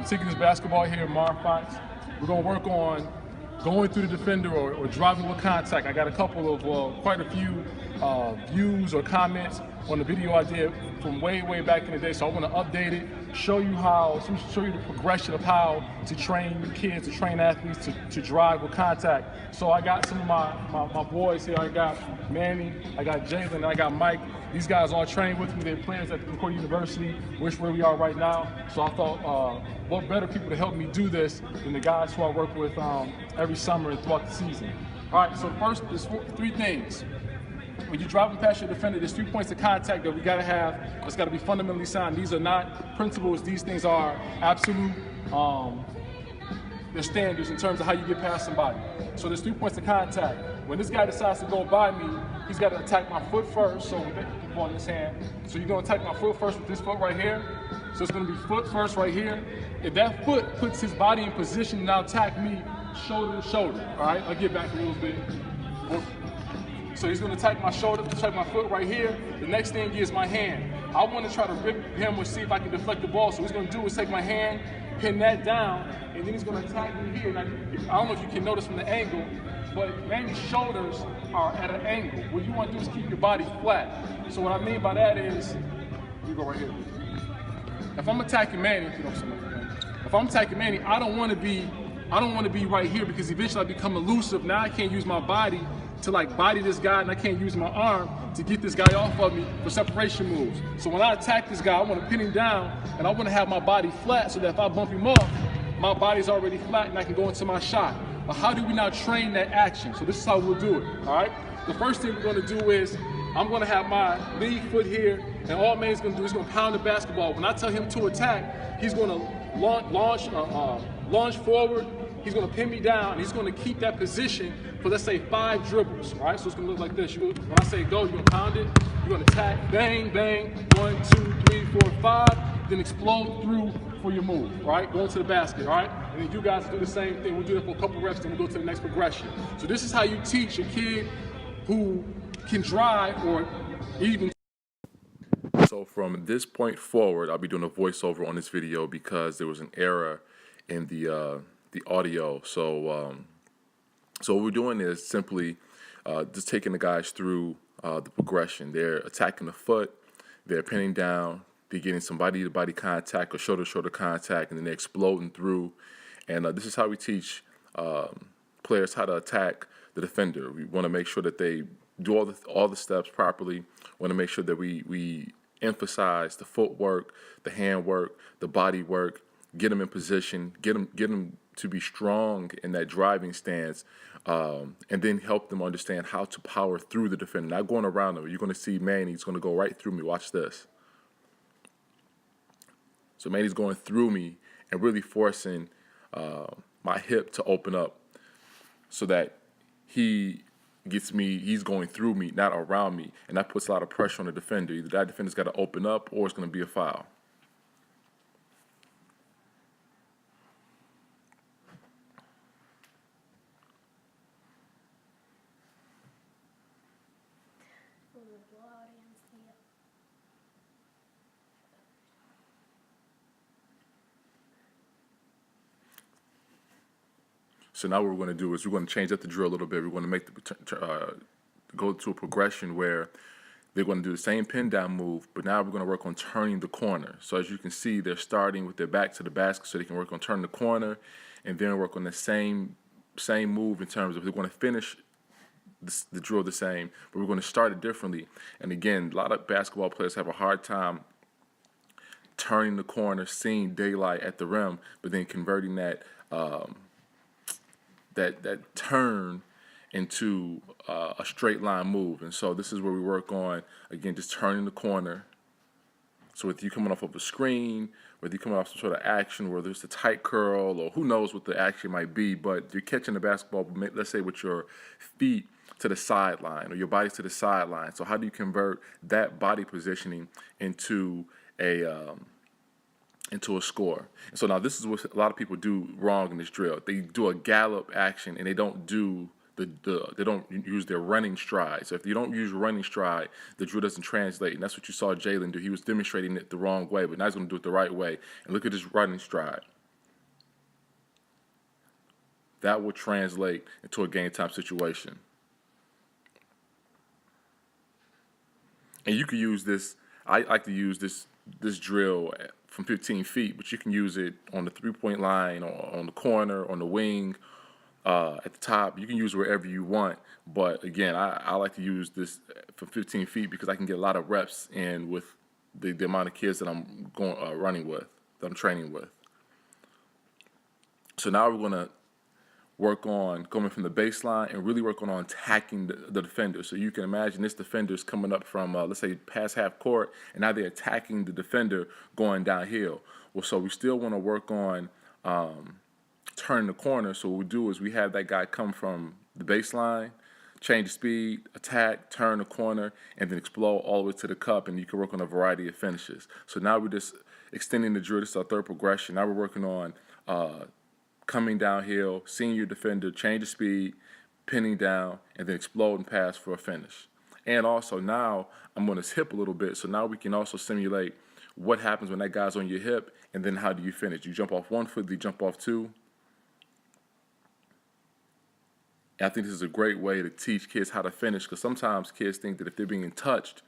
Meticulous Basketball here in Fox. We're going to work on going through the defender or driving with contact. I got a couple of, quite a few views or comments on the video I did from way back in the day. So I want to update it, show you the progression of how to train kids, to train athletes to drive with contact. So I got some of my boys here. I got Manny, I got Jalen, and I got Mike. These guys all train with me. They're players at Concordia University, which is where we are right now. So I thought, what better people to help me do this than the guys who I work with every summer and throughout the season. All right, so first, there's three things. When you're driving past your defender, there's 3 points of contact that we gotta have. It's gotta be fundamentally sound. These are not principles. These things are absolute. They're standards in terms of how you get past somebody. So there's 3 points of contact. When this guy decides to go by me, he's got to attack my foot first. So with the ball in his hand. So you're gonna attack my foot first with this foot right here. So it's gonna be foot first right here. If that foot puts his body in position to now attack me, shoulder to shoulder. All right, I'll get back a little bit. So he's going to attack my shoulder, attack my foot right here. The next thing is my hand. I want to try to rip him or see if I can deflect the ball. So what he's going to do is take my hand, pin that down, and then he's going to attack me here. Now, I don't know if you can notice from the angle, but Manny's shoulders are at an angle. What you want to do is keep your body flat. So what I mean by that is, you go right here. If I'm attacking Manny, if I'm attacking Manny, I don't want to be right here because eventually I become elusive. Now I can't use my body to like body this guy, and I can't use my arm to get this guy off of me for separation moves. So when I attack this guy, I want to pin him down, and I want to have my body flat so that if I bump him off, my body's already flat and I can go into my shot. But how do we now train that action? So this is how we'll do it, all right? The first thing we're going to do is I'm going to have my lead foot here, and all Manny's going to do is going to pound the basketball. When I tell him to attack, he's going to launch forward. He's going to pin me down, and he's going to keep that position for, let's say, 5 dribbles, all right? So it's going to look like this. When I say go, you're going to pound it. You're going to attack, bang, bang, 1, 2, 3, 4, 5, then explode through for your move, right? Go into the basket, all right? And then you guys do the same thing. We'll do that for a couple reps, then we'll go to the next progression. So this is how you teach a kid who can drive or even. So from this point forward, I'll be doing a voiceover on this video because there was an error in the audio. So what we're doing is simply just taking the guys through the progression. They're attacking the foot, they're pinning down, they're getting some body-to-body contact or shoulder-to-shoulder contact, and then they're exploding through. And this is how we teach players how to attack the defender. We want to make sure that they do all the steps properly. We want to make sure that we emphasize the footwork, the handwork, the body work, get them in position, get them to be strong in that driving stance, and then help them understand how to power through the defender. Not going around them. You're going to see Manny's going to go right through me. Watch this. So Manny's going through me and really forcing my hip to open up so that he's going through me, not around me. And that puts a lot of pressure on the defender. Either that defender's got to open up or it's going to be a foul. So now what we're going to do is we're going to change up the drill a little bit. We're going to make go to a progression where they're going to do the same pin down move, but now we're going to work on turning the corner. So as you can see, they're starting with their back to the basket so they can work on turning the corner and then work on the same move in terms of they're going to finish the drill the same, but we're going to start it differently. And again, a lot of basketball players have a hard time turning the corner, seeing daylight at the rim, but then converting that that turn into a straight line move. And so this is where we work on, again, just turning the corner. So whether you're coming off of a screen, whether you're coming off some sort of action, whether it's a tight curl or who knows what the action might be, but you're catching the basketball, let's say with your feet to the sideline or your body to the sideline. So how do you convert that body positioning into a score? And so now this is what a lot of people do wrong in this drill. They do a gallop action and they don't do they don't use their running stride. So if you don't use running stride, the drill doesn't translate. And that's what you saw Jalen do. He was demonstrating it the wrong way, but now he's going to do it the right way. And look at his running stride. That will translate into a game time situation. And you can use this. I like to use this drill from 15 feet, but you can use it on the 3-point line, or on the corner, on the wing, at the top. You can use it wherever you want. But again, I like to use this from 15 feet because I can get a lot of reps in with the amount of kids that I'm going running with, that I'm training with. So now we're gonna work on coming from the baseline and really working on attacking the defender. So you can imagine this defender is coming up from, let's say, past half court, and now they're attacking the defender going downhill. Well, so we still want to work on turning the corner. So what we do is we have that guy come from the baseline, change the speed, attack, turn the corner, and then explode all the way to the cup, and you can work on a variety of finishes. So now we're just extending the drill. This is our third progression. Now we're working on coming downhill, seeing your defender, change the speed, pinning down, and then explode and pass for a finish. And also now I'm on his hip a little bit, so now we can also simulate what happens when that guy's on your hip, and then how do you finish? Do you jump off one foot? Do you jump off two? And I think this is a great way to teach kids how to finish, because sometimes kids think that if they're being touched,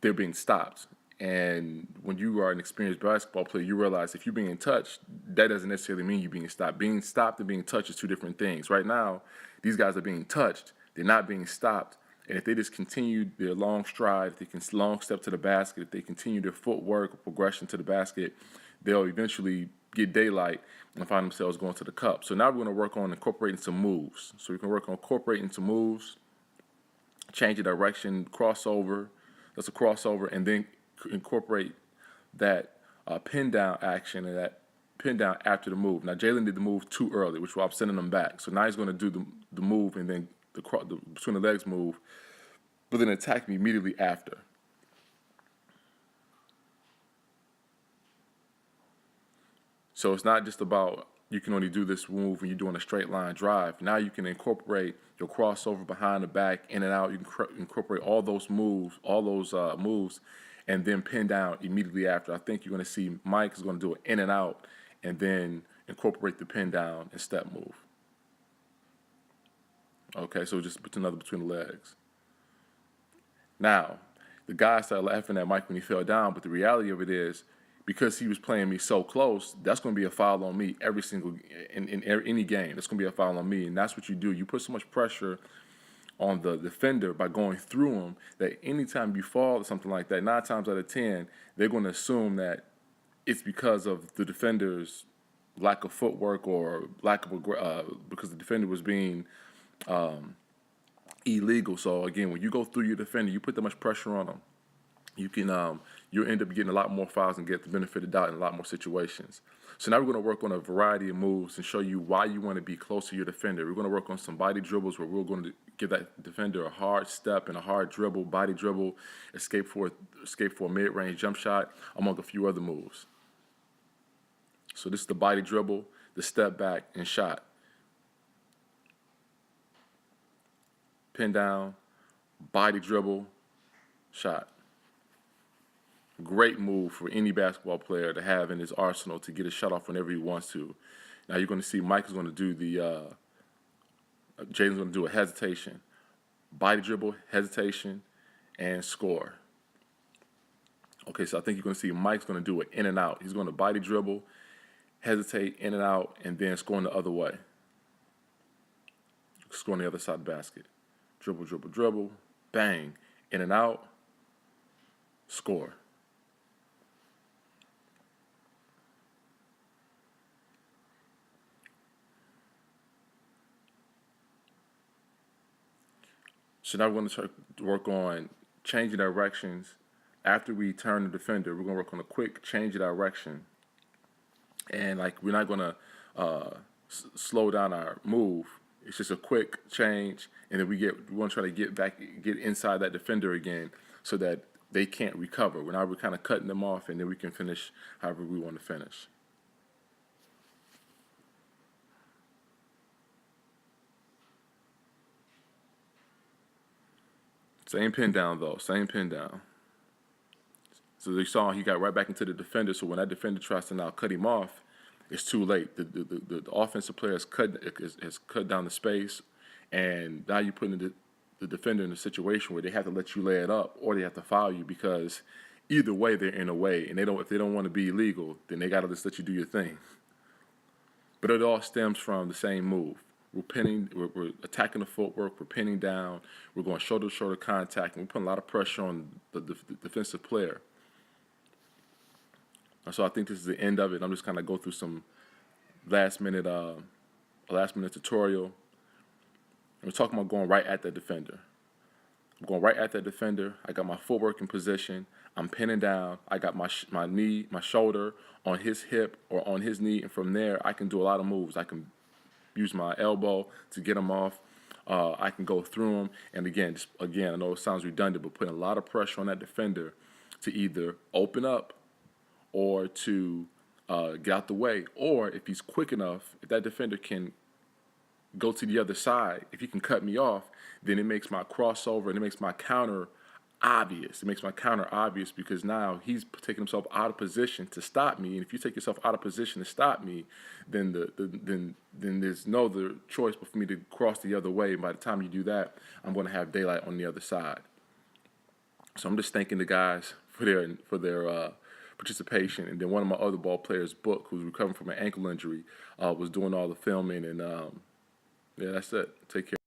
they're being stopped. And when you are an experienced basketball player, you realize if you're being touched, that doesn't necessarily mean you're being stopped. Being stopped and being touched is two different things. Right now, these guys are being touched. They're not being stopped. And if they just continue their long stride, if they can long step to the basket, if they continue their footwork or progression to the basket, they'll eventually get daylight and find themselves going to the cup. So now we're going to work on incorporating some moves. So we can work on incorporating some moves, change the direction, crossover. That's a crossover, and then incorporate that pin down action and that pin down after the move. Now Jalen did the move too early, which I'm sending him back. So now he's going to do the move, and then the between the legs move, but then attack me immediately after. So it's not just about you can only do this move when you're doing a straight line drive. Now you can incorporate your crossover behind the back, in and out. You can incorporate all those moves, and then pin down immediately after. I think you're going to see Mike is going to do an in and out, and then incorporate the pin down and step move. Okay, so just put another between the legs. Now, the guy started laughing at Mike when he fell down, but the reality of it is, because he was playing me so close, that's going to be a foul on me every single in any game. That's going to be a foul on me, and that's what you do. You put so much pressure on the defender by going through him that anytime you fall or something like that, 9 times out of 10, they're going to assume that it's because of the defender's lack of footwork or lack of because the defender was being illegal. So again, when you go through your defender, you put that much pressure on them, you can you'll end up getting a lot more fouls and get the benefit of the doubt in a lot more situations. So now we're going to work on a variety of moves and show you why you want to be close to your defender. We're going to work on some body dribbles where we're going to give that defender a hard step and a hard dribble, body dribble, escape for a mid-range jump shot, among a few other moves. So this is the body dribble, the step back, and shot. Pin down, body dribble, shot. Great move for any basketball player to have in his arsenal to get a shot off whenever he wants to. Now you're going to see Mike is going to do Jaden's going to do a hesitation, body dribble, hesitation, and score. Okay, so I think you're going to see Mike's going to do it in and out. He's going to body dribble, hesitate, in and out, and then scoring the other way. Scoring the other side of the basket. Dribble, dribble, dribble, bang, in and out, score. So now we're going to start to work on changing directions. After we turn the defender, we're going to work on a quick change of direction. And we're not going to slow down our move. It's just a quick change, and then we want to try to get inside that defender again, so that they can't recover. We're kind of cutting them off, and then we can finish however we want to finish. Same pin down though, same pin down. So you saw he got right back into the defender, so when that defender tries to now cut him off, it's too late. The offensive player has cut down the space, and now you're putting the defender in a situation where they have to let you lay it up or they have to foul you, because either way they're in a way, and if they don't want to be illegal, then they got to just let you do your thing. But it all stems from the same move. We're attacking the footwork, we're pinning down, we're going shoulder-to-shoulder contact, and we're putting a lot of pressure on the defensive player. And so I think this is the end of it. I'm just kind of go through some last minute tutorial. We're talking about going right at the defender. I'm going right at that defender. I got my footwork in position. I'm pinning down. I got my knee, my shoulder on his hip or on his knee, and from there I can do a lot of moves. I can use my elbow to get him off. I can go through him, and again, I know it sounds redundant, but putting a lot of pressure on that defender to either open up or to get out the way, or if he's quick enough, if that defender can go to the other side, if he can cut me off, then it makes my crossover and it makes my counter obvious. It makes my counter obvious because now he's taking himself out of position to stop me. And if you take yourself out of position to stop me, then then there's no other choice but for me to cross the other way. And by the time you do that, I'm going to have daylight on the other side. So I'm just thanking the guys for their participation. And then one of my other ball players, Book, who's recovering from an ankle injury, was doing all the filming. And yeah, that's it. Take care.